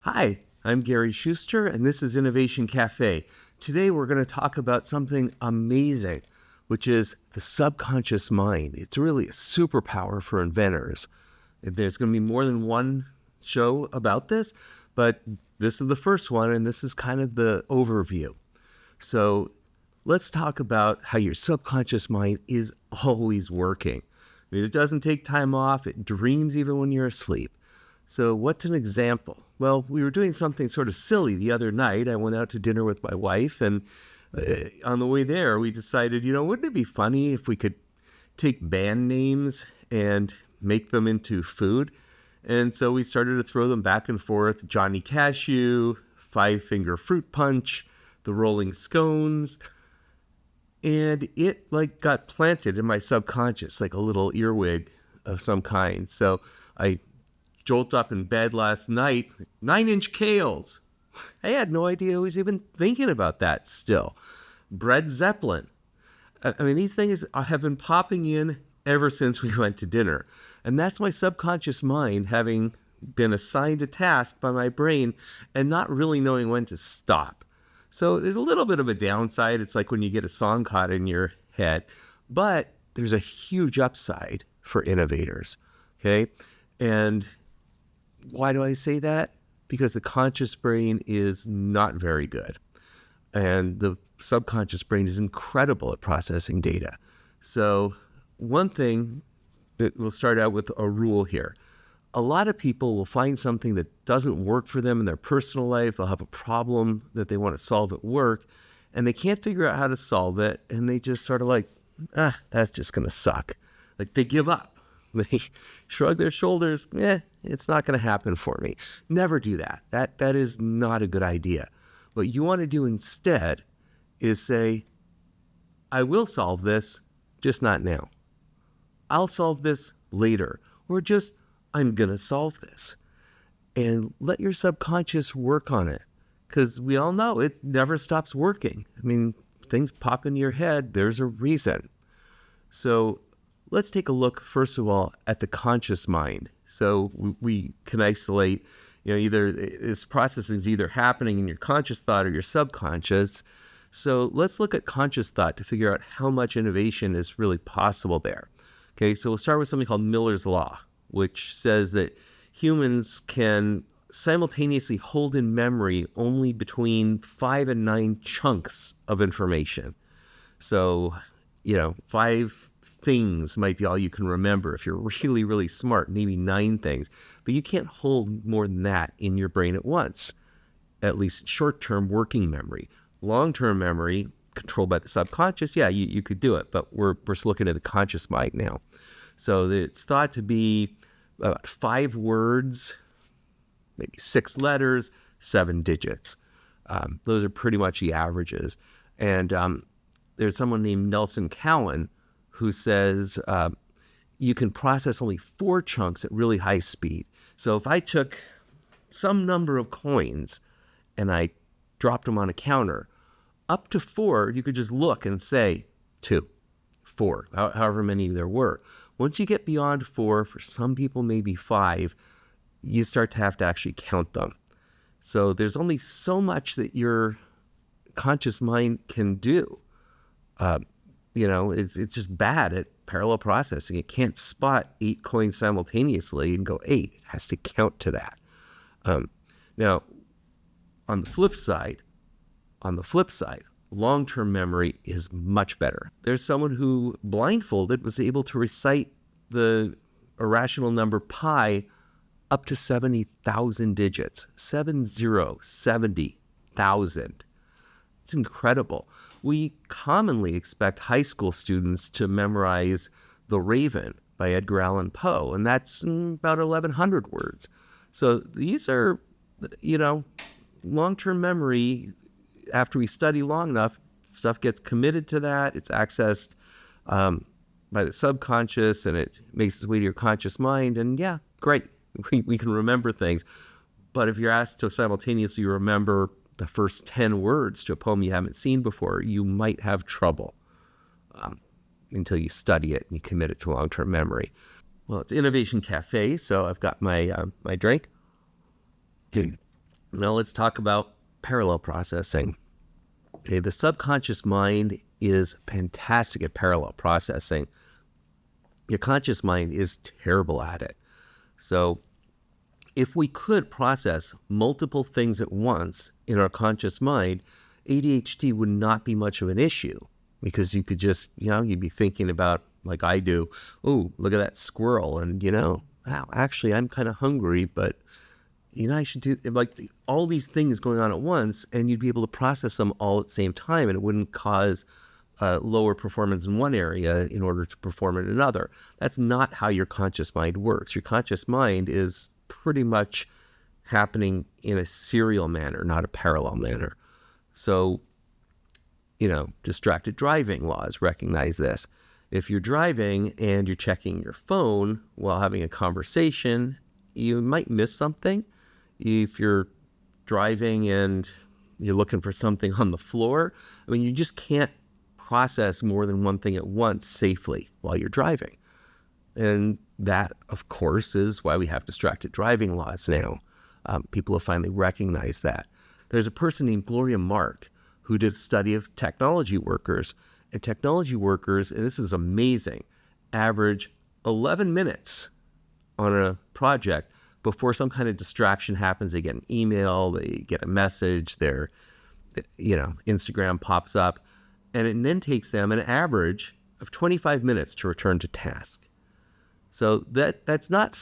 Hi, I'm Gary Schuster, and this is Innovation Cafe. Today we're going to talk about something amazing, which is the subconscious mind. It's really a superpower for inventors. There's going to be more than one show about this, but this is the first one, and this is kind of the overview. So let's talk about how your subconscious mind is always working. I mean, it doesn't take time off. It dreams even when you're asleep. So what's an example? Well, we were doing something sort of silly the other night. I went out to dinner with my wife, and on the way there, we decided, wouldn't it be funny if we could take band names and make them into food? And so we started to throw them back and forth. Johnny Cashew, Five Finger Fruit Punch, the Rolling Scones. And it got planted in my subconscious, like a little earwig of some kind. So I jolt up in bed last night, 9-inch Kales. I had no idea I was even thinking about that still. Bread Zeppelin. I mean, these things have been popping in ever since we went to dinner. And that's my subconscious mind having been assigned a task by my brain and not really knowing when to stop. So there's a little bit of a downside. It's like when you get a song caught in your head. But there's a huge upside for innovators, okay? And why do I say that? Because the conscious brain is not very good. And the subconscious brain is incredible at processing data. So one thing that we'll start out with a rule here. A lot of people will find something that doesn't work for them in their personal life. They'll have a problem that they want to solve at work, and they can't figure out how to solve it. And they just sort of that's just going to suck. Like they give up. They shrug their shoulders. It's not going to happen for me. Never do that. That is not a good idea. What you want to do instead is say, I will solve this, just not now. I'll solve this later. Or just, I'm going to solve this. And let your subconscious work on it. Because we all know it never stops working. I mean, things pop into your head. There's a reason. So let's take a look, first of all, at the conscious mind. So we can isolate, either this processing is either happening in your conscious thought or your subconscious. So let's look at conscious thought to figure out how much innovation is really possible there. Okay, so we'll start with something called Miller's Law, which says that humans can simultaneously hold in memory only between 5 and 9 chunks of information. So, 5 things might be all you can remember if you're really, really smart, maybe 9 things. But you can't hold more than that in your brain at once, at least short-term working memory. Long-term memory, controlled by the subconscious, you could do it, but we're just looking at the conscious mind now. So it's thought to be about 5 words, maybe 6 letters, 7 digits. Those are pretty much the averages. And there's someone named Nelson Cowan who says you can process only 4 chunks at really high speed. So if I took some number of coins and I dropped them on a counter, up to 4, you could just look and say 2, 4, however many there were. Once you get beyond 4, for some people maybe 5, you start to have to actually count them. So there's only so much that your conscious mind can do. It's just bad at parallel processing. It can't spot 8 coins simultaneously and go 8. It has to count to that. Now, on the flip side, long-term memory is much better. There's someone who, blindfolded, was able to recite the irrational number pi up to 70,000 digits. 70,000. It's incredible. We commonly expect high school students to memorize The Raven by Edgar Allan Poe, and that's about 1,100 words. So these are, long-term memory. After we study long enough, stuff gets committed to that. It's accessed by the subconscious, and it makes its way to your conscious mind. And great. We can remember things. But if you're asked to simultaneously remember the first 10 words to a poem you haven't seen before, you might have trouble until you study it and you commit it to long-term memory. Well, it's Innovation Cafe, so I've got my drink. Now let's talk about parallel processing. Okay, the subconscious mind is fantastic at parallel processing. Your conscious mind is terrible at it. So if we could process multiple things at once in our conscious mind, ADHD would not be much of an issue, because you could just, you'd be thinking about, like I do, oh, look at that squirrel. And, wow, actually, I'm kind of hungry, but, I should do, like, all these things going on at once, and you'd be able to process them all at the same time, and it wouldn't cause lower performance in one area in order to perform in another. That's not how your conscious mind works. Your conscious mind is pretty much happening in a serial manner, not a parallel manner. So, distracted driving laws recognize this. If you're driving and you're checking your phone while having a conversation, you might miss something. If you're driving and you're looking for something on the floor, you just can't process more than one thing at once safely while you're driving. And that, of course, is why we have distracted driving laws now. People have finally recognized that. There's a person named Gloria Mark who did a study of technology workers. And technology workers, and this is amazing, average 11 minutes on a project before some kind of distraction happens. They get an email, they get a message, their Instagram pops up, and it then takes them an average of 25 minutes to return to task. So that's not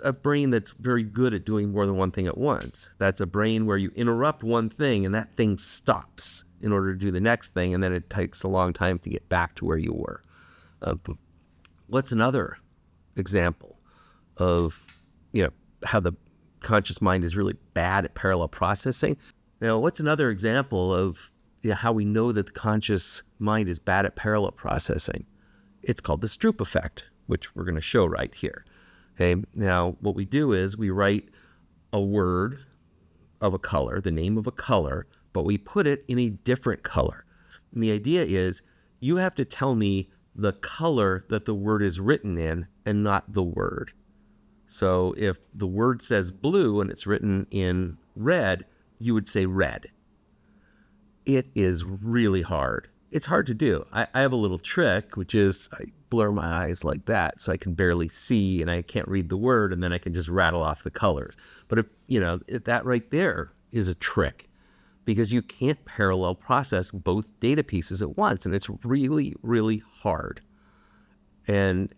a brain that's very good at doing more than one thing at once. That's a brain where you interrupt one thing and that thing stops in order to do the next thing, and then it takes a long time to get back to where you were. What's another example of how the conscious mind is really bad at parallel processing? Now, what's another example of how we know that the conscious mind is bad at parallel processing? It's called the Stroop effect, which we're going to show right here. Okay, now what we do is we write a word of a color, the name of a color, but we put it in a different color. And the idea is you have to tell me the color that the word is written in and not the word. So if the word says blue and it's written in red, you would say red. It is really hard. It's hard to do. I have a little trick, which is I blur my eyes like that so I can barely see and I can't read the word, and then I can just rattle off the colors. But if that right there is a trick, because you can't parallel process both data pieces at once, and it's really, really hard. And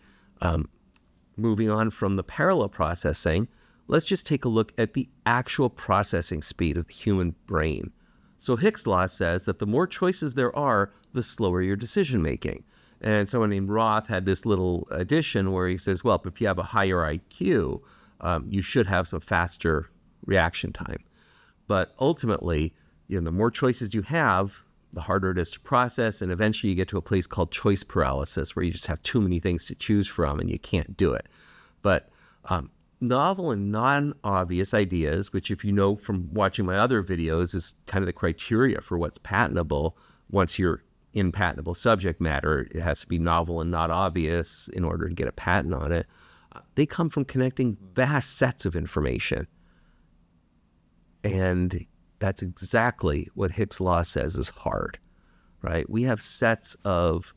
moving on from the parallel processing, let's just take a look at the actual processing speed of the human brain. So Hicks' law says that the more choices there are, the slower your decision making. And someone named Roth had this little addition where he says, well, if you have a higher IQ, you should have some faster reaction time. But ultimately, the more choices you have, the harder it is to process, and eventually you get to a place called choice paralysis, where you just have too many things to choose from and you can't do it. But novel and non-obvious ideas, which, if you know from watching my other videos, is kind of the criteria for what's patentable. Once you're in patentable subject matter, it has to be novel and not obvious in order to get a patent on it. They come from connecting vast sets of information. And that's exactly what Hicks' law says is hard, right? We have sets of,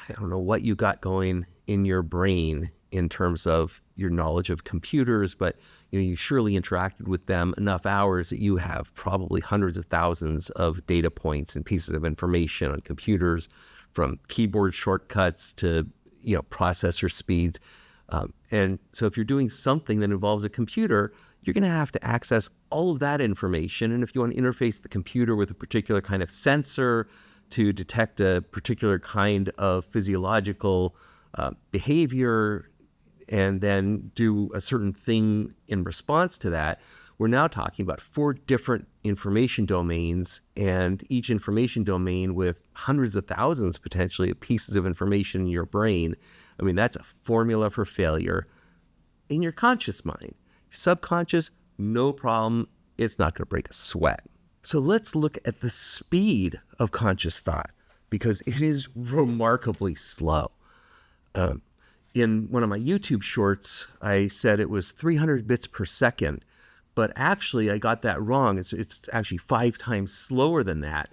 I don't know what you got going in your brain in terms of your knowledge of computers, but you surely interacted with them enough hours that you have probably hundreds of thousands of data points and pieces of information on computers, from keyboard shortcuts to processor speeds. And so if you're doing something that involves a computer, you're going to have to access all of that information. And if you want to interface the computer with a particular kind of sensor to detect a particular kind of physiological behavior and then do a certain thing in response to that, we're now talking about 4 different information domains, and each information domain with hundreds of thousands potentially of pieces of information in your brain. I mean, that's a formula for failure in your conscious mind. Subconscious, no problem. It's not going to break a sweat. So let's look at the speed of conscious thought, because it is remarkably slow. In one of my YouTube shorts, I said it was 300 bits per second, But actually, I got that wrong. It's actually 5 times slower than that.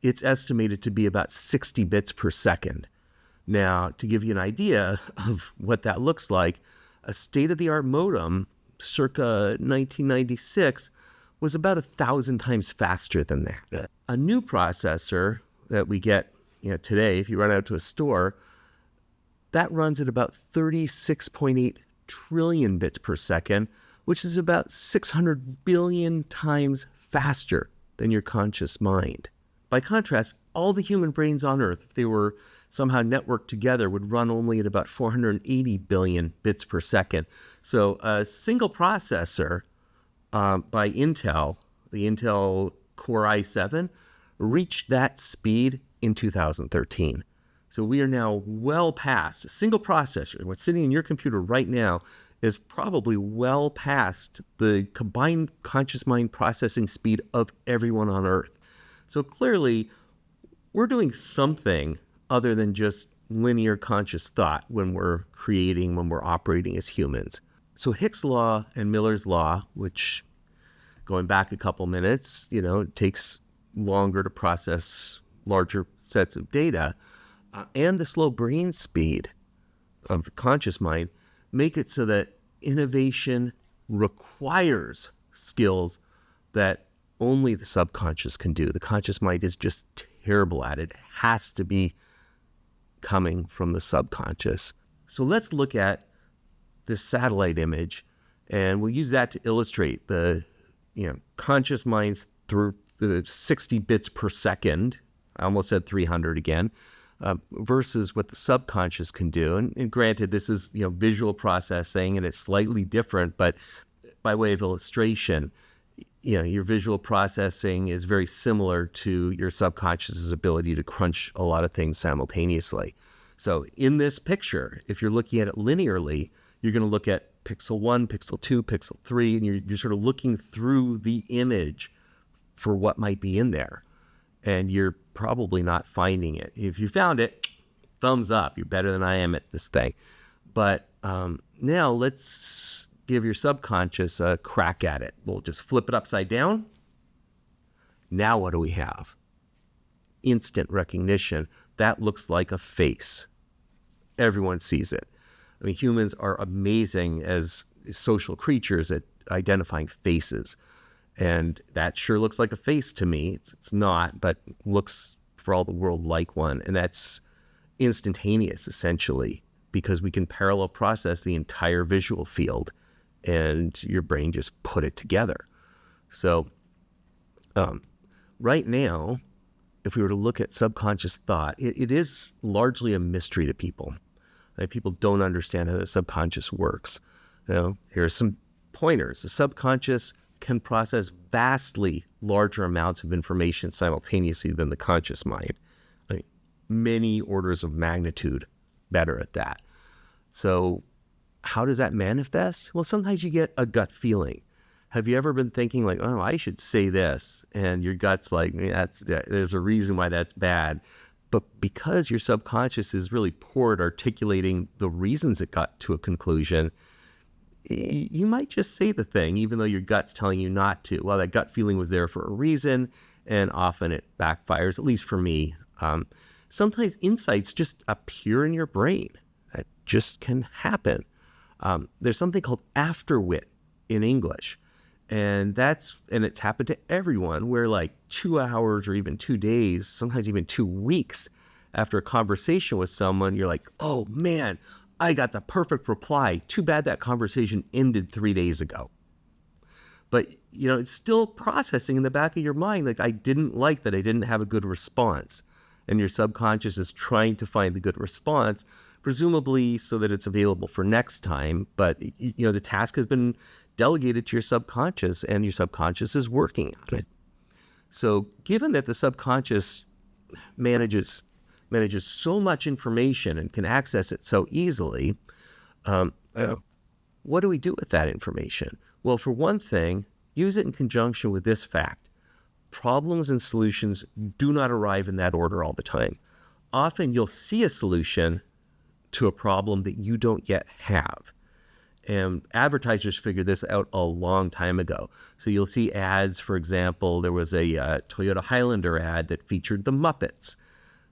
It's estimated to be about 60 bits per second. Now, to give you an idea of what that looks like, a state-of-the-art modem circa 1996 was about 1,000 times faster than that. A new processor that we get today, if you run out to a store, that runs at about 36.8 trillion bits per second, which is about 600 billion times faster than your conscious mind. By contrast, all the human brains on Earth, if they were somehow networked together, would run only at about 480 billion bits per second. So a single processor by Intel, the Intel Core i7, reached that speed in 2013. So we are now well past a single processor. What's sitting in your computer right now is probably well past the combined conscious mind processing speed of everyone on Earth. So clearly, we're doing something other than just linear conscious thought when we're creating, when we're operating as humans. So Hicks' law and Miller's law, which going back a couple minutes, it takes longer to process larger sets of data, and the slow brain speed of the conscious mind make it so that innovation requires skills that only the subconscious can do. The conscious mind is just terrible at it. It has to be coming from the subconscious. So let's look at this satellite image, and we'll use that to illustrate the conscious minds through the 60 bits per second. I almost said 300 again. Versus what the subconscious can do. And granted, this is visual processing, and it's slightly different, but by way of illustration, your visual processing is very similar to your subconscious's ability to crunch a lot of things simultaneously. So in this picture, if you're looking at it linearly, you're going to look at pixel 1, pixel 2, pixel 3, and you're sort of looking through the image for what might be in there. And you're probably not finding it. If you found it, thumbs up. You're better than I am at this thing. But now let's give your subconscious a crack at it. We'll just flip it upside down. Now what do we have? Instant recognition. That looks like a face. Everyone sees it. I mean, humans are amazing as social creatures at identifying faces. And that sure looks like a face to me. It's not, but looks for all the world like one. And that's instantaneous, essentially, because we can parallel process the entire visual field, and your brain just put it together. So right now, if we were to look at subconscious thought, it is largely a mystery to people. Like, people don't understand how the subconscious works. Here are some pointers. The subconscious can process vastly larger amounts of information simultaneously than the conscious mind. Like, many orders of magnitude better at that. So how does that manifest? Well, sometimes you get a gut feeling. Have you ever been thinking like, oh, I should say this, and your gut's like, there's a reason why that's bad. But because your subconscious is really poor at articulating the reasons it got to a conclusion, you might just say the thing, even though your gut's telling you not to. Well, that gut feeling was there for a reason, and often it backfires, at least for me. Sometimes insights just appear in your brain. That just can happen. There's something called afterwit in English, and it's happened to everyone, where like 2 hours or even 2 days, sometimes even 2 weeks after a conversation with someone, you're like, oh man, I got the perfect reply. Too bad that conversation ended 3 days ago. But, it's still processing in the back of your mind. Like, I didn't like that I didn't have a good response. And your subconscious is trying to find the good response, presumably so that it's available for next time. But, the task has been delegated to your subconscious, and your subconscious is working on it. So given that the subconscious manages so much information and can access it so easily, what do we do with that information? Well, for one thing, use it in conjunction with this fact. Problems and solutions do not arrive in that order all the time. Often you'll see a solution to a problem that you don't yet have. And advertisers figured this out a long time ago. So you'll see ads, for example, there was a Toyota Highlander ad that featured the Muppets,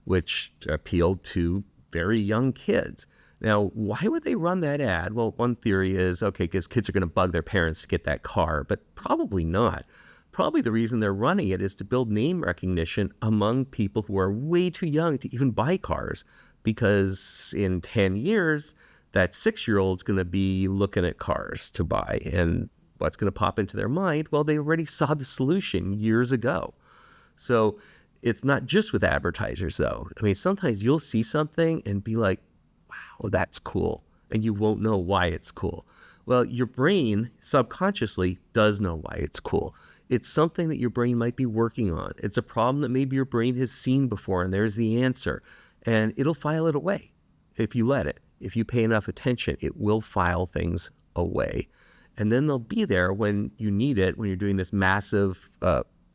which appealed to very young kids. Now, why would they run that ad? Well, one theory is, okay, because kids are going to bug their parents to get that car, but probably not. Probably the reason they're running it is to build name recognition among people who are way too young to even buy cars, because in 10 years, that 6-year-old's going to be looking at cars to buy. And what's going to pop into their mind? Well, they already saw the solution years ago. So it's not just with advertisers, though. I mean, sometimes you'll see something and be like, wow, that's cool. And you won't know why it's cool. Well, your brain subconsciously does know why it's cool. It's something that your brain might be working on. It's a problem that maybe your brain has seen before, and there's the answer. And it'll file it away if you let it. If you pay enough attention, it will file things away. And then they'll be there when you need it, when you're doing this massive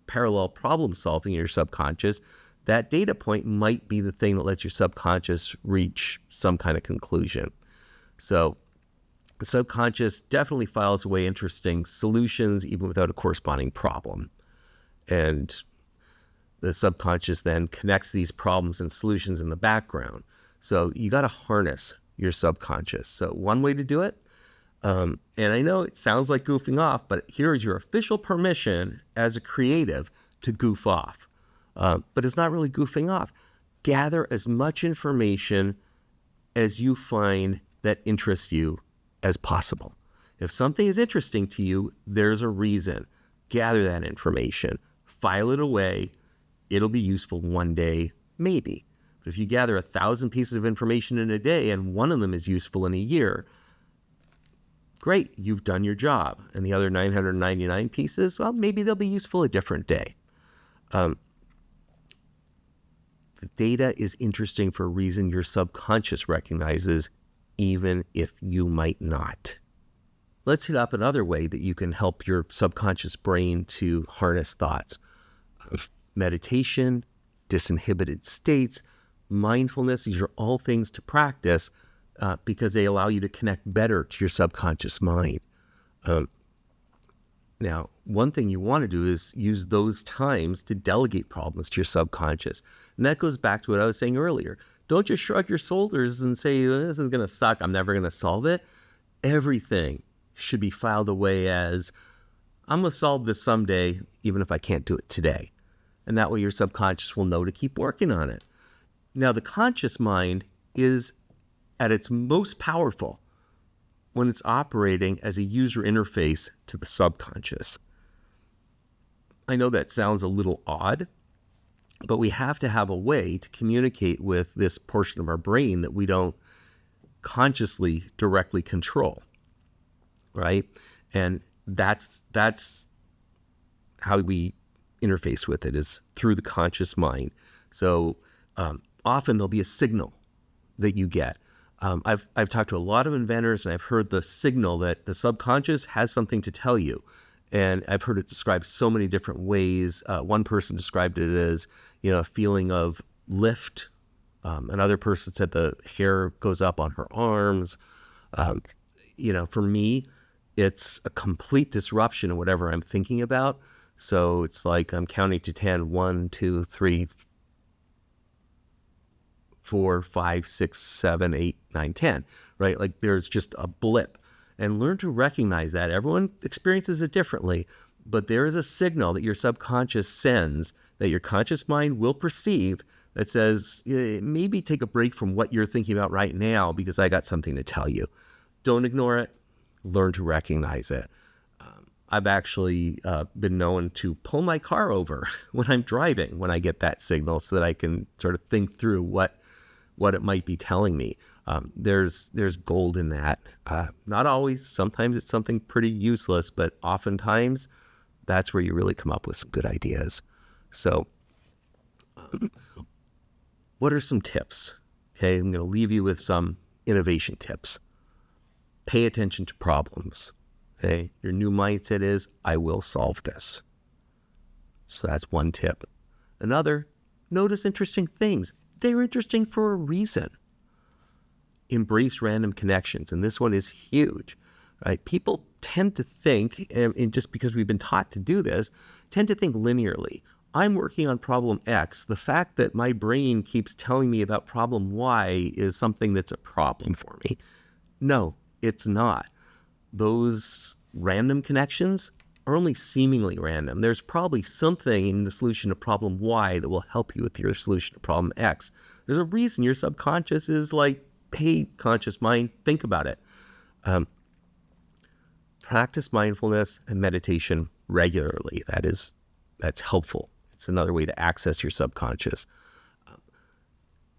parallel problem solving in your subconscious. That data point might be the thing that lets your subconscious reach some kind of conclusion. So the subconscious definitely files away interesting solutions even without a corresponding problem. And the subconscious then connects these problems and solutions in the background. So you got to harness your subconscious. So one way to do it, and I know it sounds like goofing off, but here is your official permission as a creative to goof off. But it's not really goofing off. Gather as much information as you find that interests you as possible. If something is interesting to you, there's a reason. Gather that information, file it away. It'll be useful one day, maybe. But if you gather 1,000 pieces of information in a day and one of them is useful in a year, great, you've done your job. And the other 999 pieces, well, maybe they'll be useful a different day. The data is interesting for a reason your subconscious recognizes, even if you might not. Let's hit up another way that you can help your subconscious brain to harness thoughts. Meditation, disinhibited states, mindfulness, these are all things to practice because they allow you to connect better to your subconscious mind. Now, one thing you want to do is use those times to delegate problems to your subconscious. And that goes back to what I was saying earlier. Don't just shrug your shoulders and say, this is going to suck, I'm never going to solve it. Everything should be filed away as, I'm going to solve this someday, even if I can't do it today. And that way your subconscious will know to keep working on it. Now, the conscious mind is at its most powerful when it's operating as a user interface to the subconscious. I know that sounds a little odd, but we have to have a way to communicate with this portion of our brain that we don't consciously directly control, right? And that's how we interface with it, is through the conscious mind. So often there'll be a signal that you get. I've talked to a lot of inventors, and I've heard the signal that the subconscious has something to tell you. And I've heard it described so many different ways. One person described it as, a feeling of lift. Another person said the hair goes up on her arms. For me, it's a complete disruption of whatever I'm thinking about. So it's like I'm counting to 10, 1, 2, 3, 4, 5, 6, 7, 8, 9, 10, right? Like there's just a blip. And learn to recognize that. Everyone experiences it differently, but there is a signal that your subconscious sends that your conscious mind will perceive that says, maybe take a break from what you're thinking about right now because I got something to tell you. Don't ignore it. Learn to recognize it. I've actually been known to pull my car over when I'm driving when I get that signal so that I can sort of think through what it might be telling me. There's gold in that. Not always. Sometimes it's something pretty useless, but oftentimes that's where you really come up with some good ideas. So what are some tips? Okay, I'm going to leave you with some innovation tips. Pay attention to problems. Okay, your new mindset is, I will solve this. So that's one tip. Another, notice interesting things. They're interesting for a reason. Embrace random connections, and this one is huge. right? People tend to think, and just because we've been taught to do this, tend to think linearly. I'm working on problem X. The fact that my brain keeps telling me about problem Y is something that's a problem for me. No, it's not. Those random connections are only seemingly random. There's probably something in the solution to problem Y that will help you with your solution to problem X. There's a reason your subconscious is like, hey, conscious mind, think about it. Practice mindfulness and meditation regularly. That's helpful. It's another way to access your subconscious.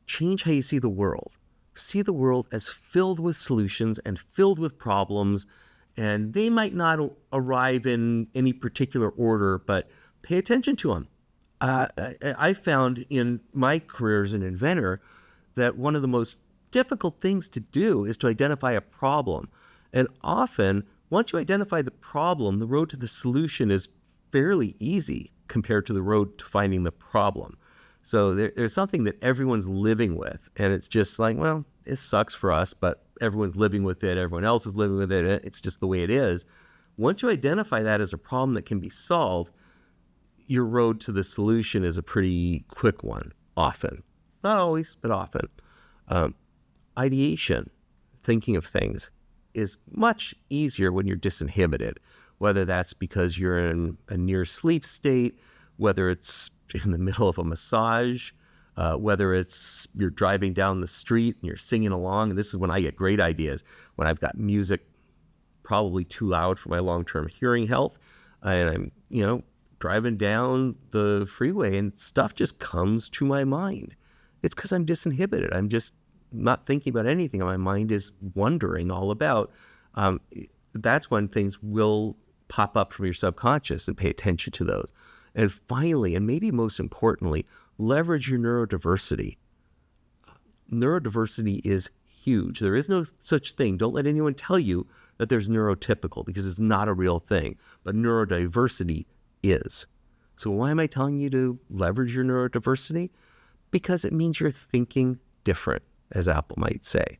Change how you see the world. See the world as filled with solutions and filled with problems, and they might not arrive in any particular order, but pay attention to them. I found in my career as an inventor that one of the most difficult things to do is to identify a problem. And often, once you identify the problem, the road to the solution is fairly easy compared to the road to finding the problem. So there's something that everyone's living with, and it's just like, well, it sucks for us, but everyone's living with it. Everyone else is living with it. It's just the way it is. Once you identify that as a problem that can be solved, your road to the solution is a pretty quick one, often. Not always, but often. Ideation, thinking of things, is much easier when you're disinhibited, whether that's because you're in a near sleep state, whether it's in the middle of a massage, whether it's you're driving down the street and you're singing along. And this is when I get great ideas, when I've got music probably too loud for my long-term hearing health, and I'm, driving down the freeway and stuff just comes to my mind. It's because I'm disinhibited. I'm just not thinking about anything. My mind is wondering all about. That's when things will pop up from your subconscious, and pay attention to those. And finally, and maybe most importantly, leverage your neurodiversity. Neurodiversity is huge. There is no such thing. Don't let anyone tell you that there's neurotypical, because it's not a real thing. But neurodiversity is. So why am I telling you to leverage your neurodiversity? Because it means you're thinking different, as Apple might say.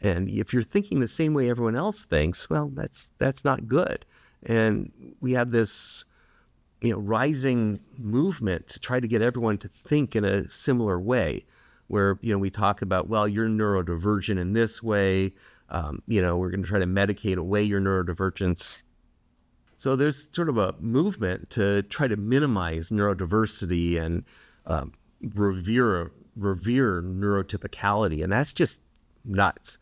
And if you're thinking the same way everyone else thinks, well, that's not good. And we have this rising movement to try to get everyone to think in a similar way, where, we talk about, well, you're neurodivergent in this way. We're going to try to medicate away your neurodivergence. So there's sort of a movement to try to minimize neurodiversity and revere neurotypicality. And that's just nuts.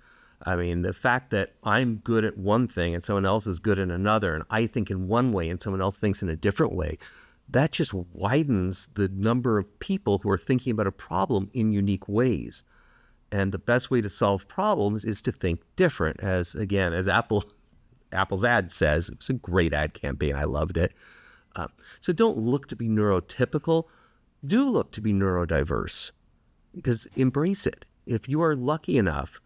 I mean, the fact that I'm good at one thing and someone else is good in another, and I think in one way and someone else thinks in a different way, that just widens the number of people who are thinking about a problem in unique ways. And the best way to solve problems is to think different. As Apple's ad says, it's a great ad campaign. I loved it. So don't look to be neurotypical. Do look to be neurodiverse, because embrace it. If you are lucky enough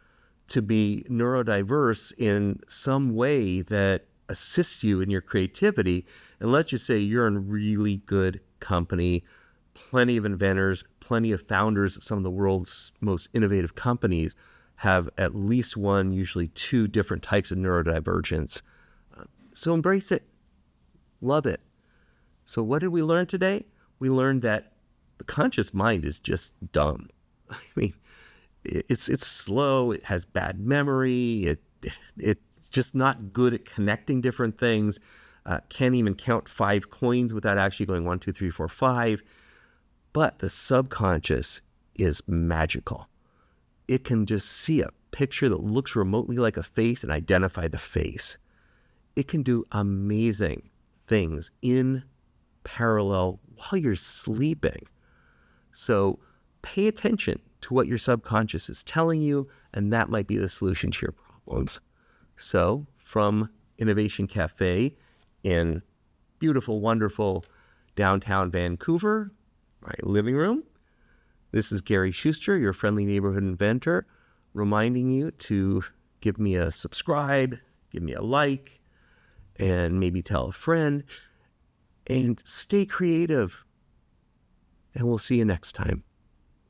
to be neurodiverse in some way that assists you in your creativity, and let's just say you're in really good company, plenty of inventors, plenty of founders of some of the world's most innovative companies have at least one, usually two different types of neurodivergence. So embrace it. Love it. So what did we learn today? We learned that the conscious mind is just dumb. I mean, it's slow. It has bad memory. It's just not good at connecting different things. Can't even count 5 coins without actually going 1, 2, 3, 4, 5. But the subconscious is magical. It can just see a picture that looks remotely like a face and identify the face. It can do amazing things in parallel while you're sleeping. So pay attention to what your subconscious is telling you, and that might be the solution to your problems. So from Innovation Cafe in beautiful, wonderful downtown Vancouver, my living room, this is Gary Schuster, your friendly neighborhood inventor, reminding you to give me a subscribe, give me a like, and maybe tell a friend, and stay creative. And we'll see you next time.